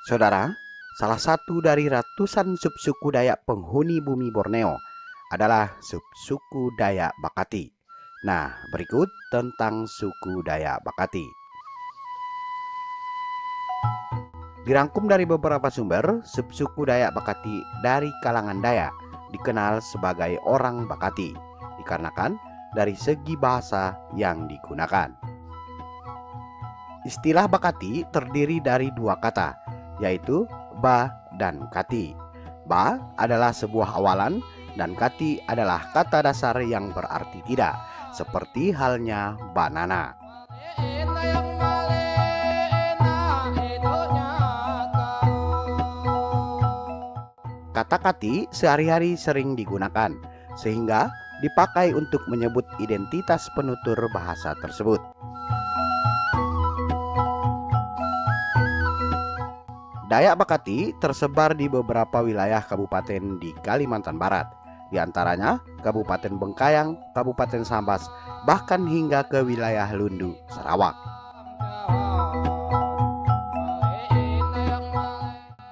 Saudara, salah satu dari ratusan subsuku Dayak penghuni bumi Borneo adalah subsuku Dayak Bakati. Nah, berikut tentang suku Dayak Bakati. Dirangkum dari beberapa sumber, subsuku Dayak Bakati dari kalangan Dayak dikenal sebagai orang Bakati, dikarenakan dari segi bahasa yang digunakan. Istilah Bakati terdiri dari dua kata, yaitu ba dan kati. Ba adalah sebuah awalan dan kati adalah kata dasar yang berarti tidak, seperti halnya banana. Kata kati sehari-hari sering digunakan, sehingga dipakai untuk menyebut identitas penutur bahasa tersebut. Dayak Bakati tersebar di beberapa wilayah kabupaten di Kalimantan Barat, di antaranya Kabupaten Bengkayang, Kabupaten Sambas, bahkan hingga ke wilayah Lundu, Sarawak.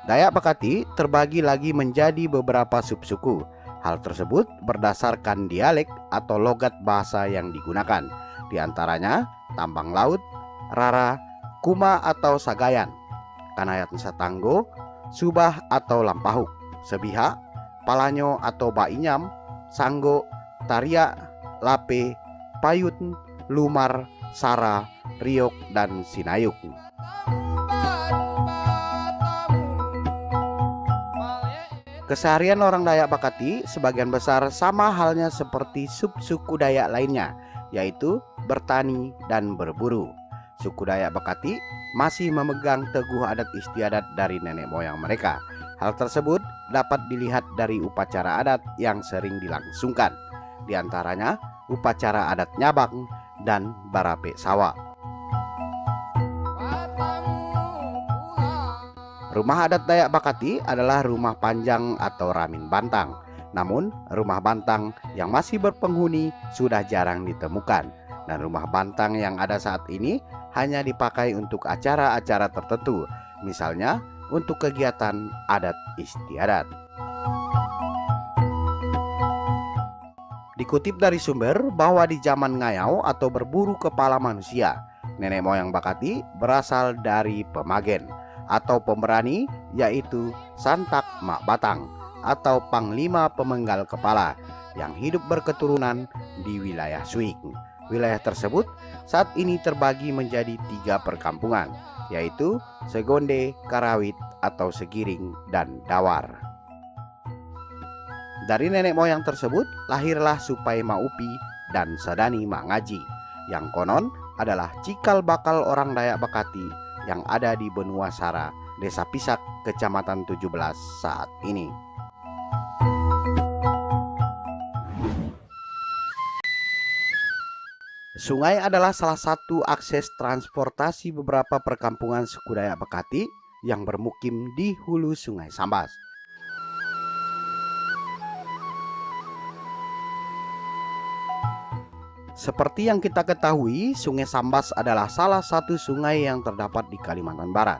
Dayak Bakati terbagi lagi menjadi beberapa subsuku. Hal tersebut berdasarkan dialek atau logat bahasa yang digunakan, di antaranya Tambang Laut, Rara, Kuma atau Sagayan, Kanayat Nusa Tanggo, Subah atau Lampahuk, Sebiha, Palanyo atau Bainyam, Sanggo, Taria, Lape, Payut, Lumar, Sara, Riok, dan Sinayuk. Keseharian orang Dayak Bakati sebagian besar sama halnya seperti subsuku Dayak lainnya, yaitu bertani dan berburu. Suku Dayak Bakati masih memegang teguh adat istiadat dari nenek moyang mereka. Hal tersebut dapat dilihat dari upacara adat yang sering dilangsungkan, di antaranya upacara adat Nyabang dan Barape Sawa. Rumah adat Dayak Bakati adalah rumah panjang atau ramin bantang. Namun, rumah bantang yang masih berpenghuni sudah jarang ditemukan. Dan rumah bantang yang ada saat ini hanya dipakai untuk acara-acara tertentu, misalnya untuk kegiatan adat istiadat. Dikutip dari sumber bahwa di zaman ngayau atau berburu kepala manusia, nenek moyang Bakati berasal dari Pemagen atau pemberani, yaitu Santak Mak Batang atau Panglima Pemenggal Kepala yang hidup berketurunan di wilayah Suik. Wilayah tersebut saat ini terbagi menjadi 3 perkampungan, yaitu Segonde, Karawit atau Segiring, dan Dawar. Dari nenek moyang tersebut lahirlah Supai Maupi dan Sadani Mak Ngaji, yang konon adalah cikal bakal orang Dayak Bakati yang ada di Benua Sara, Desa Pisak, Kecamatan 17 saat ini. Sungai adalah salah satu akses transportasi beberapa perkampungan suku Dayak Bakati yang bermukim di hulu Sungai Sambas. Seperti yang kita ketahui, Sungai Sambas adalah salah satu sungai yang terdapat di Kalimantan Barat.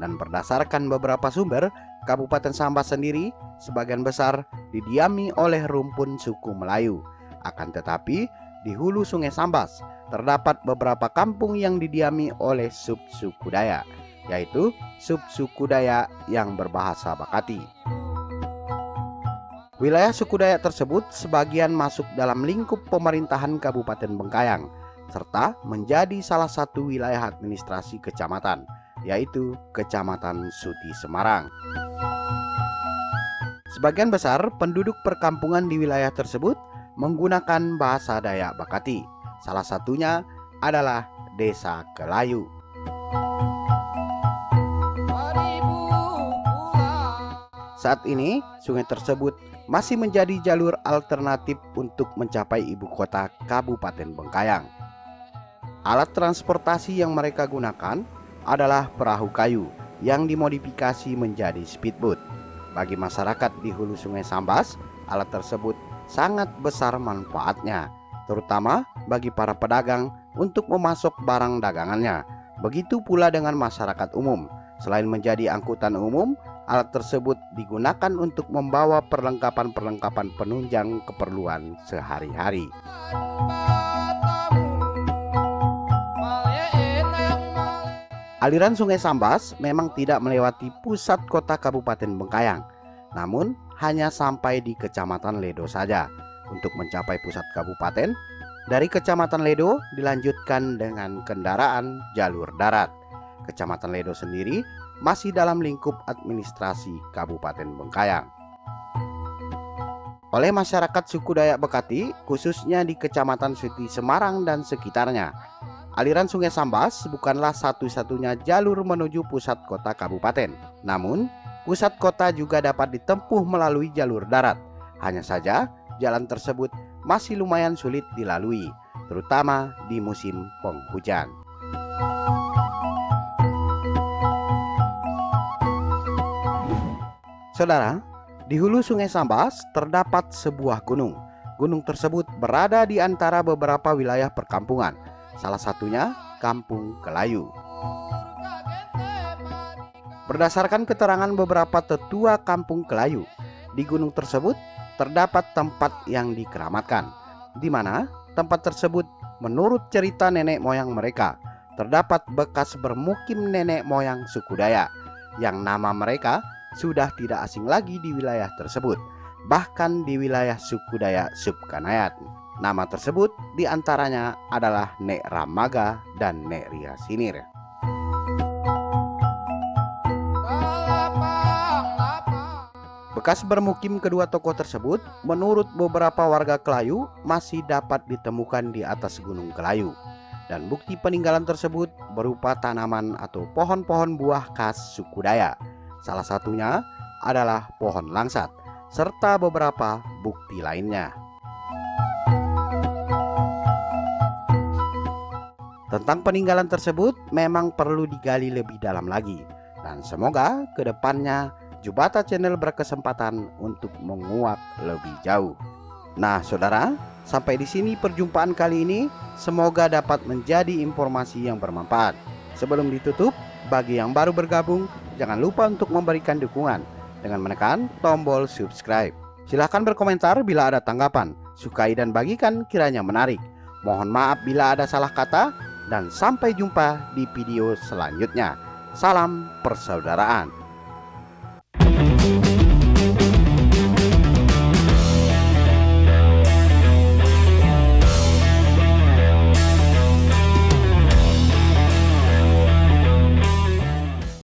Dan berdasarkan beberapa sumber, Kabupaten Sambas sendiri sebagian besar didiami oleh rumpun suku Melayu. Akan tetapi, di hulu Sungai Sambas terdapat beberapa kampung yang didiami oleh subsuku Dayak, yaitu subsuku Dayak yang berbahasa Bakati. Wilayah suku Dayak tersebut sebagian masuk dalam lingkup pemerintahan Kabupaten Bengkayang, serta menjadi salah satu wilayah administrasi kecamatan, yaitu Kecamatan Suti Semarang. Sebagian besar penduduk perkampungan di wilayah tersebut menggunakan bahasa Dayak Bakati. Salah satunya adalah Desa Kelayu. Saat ini, sungai tersebut masih menjadi jalur alternatif untuk mencapai ibu kota Kabupaten Bengkayang. Alat transportasi yang mereka gunakan adalah perahu kayu yang dimodifikasi menjadi speedboat. Bagi masyarakat di hulu Sungai Sambas, alat tersebut sangat besar manfaatnya, terutama bagi para pedagang untuk memasok barang dagangannya. Begitu pula dengan masyarakat umum. Selain menjadi angkutan umum, alat tersebut digunakan untuk membawa perlengkapan-perlengkapan penunjang keperluan sehari-hari. Aliran Sungai Sambas memang tidak melewati pusat kota Kabupaten Bengkayang, namun hanya sampai di Kecamatan Ledo saja. Untuk mencapai pusat kabupaten, dari Kecamatan Ledo dilanjutkan dengan kendaraan jalur darat. Kecamatan Ledo sendiri masih dalam lingkup administrasi Kabupaten Bengkayang. Oleh masyarakat suku Dayak Bekati, khususnya di Kecamatan Suti Semarang dan sekitarnya, aliran Sungai Sambas bukanlah satu-satunya jalur menuju pusat kota kabupaten. Namun, pusat kota juga dapat ditempuh melalui jalur darat. Hanya saja, jalan tersebut masih lumayan sulit dilalui, terutama di musim penghujan. Saudara, di hulu Sungai Sambas terdapat sebuah gunung. Gunung tersebut berada di antara beberapa wilayah perkampungan, salah satunya Kampung Kelayu. Berdasarkan keterangan beberapa tetua Kampung Kelayu, di gunung tersebut terdapat tempat yang dikeramatkan, di mana tempat tersebut menurut cerita nenek moyang mereka, terdapat bekas bermukim nenek moyang suku Dayak, yang nama mereka sudah tidak asing lagi di wilayah tersebut, bahkan di wilayah suku Dayak Subkanayat. Nama tersebut diantaranya adalah Nek Ramaga dan Nek Ria Sinir. Bekas bermukim kedua tokoh tersebut menurut beberapa warga Kelayu masih dapat ditemukan di atas Gunung Kelayu. Dan bukti peninggalan tersebut berupa tanaman atau pohon-pohon buah khas suku Dayak. Salah satunya adalah pohon langsat, serta beberapa bukti lainnya. Tentang peninggalan tersebut memang perlu digali lebih dalam lagi. Dan semoga ke depannya Jubata Channel berkesempatan untuk menguak lebih jauh. Nah, saudara, sampai di sini perjumpaan kali ini. Semoga dapat menjadi informasi yang bermanfaat. Sebelum ditutup, bagi yang baru bergabung, jangan lupa untuk memberikan dukungan dengan menekan tombol subscribe. Silahkan berkomentar bila ada tanggapan, sukai dan bagikan kiranya menarik. Mohon maaf bila ada salah kata, dan sampai jumpa di video selanjutnya. Salam persaudaraan.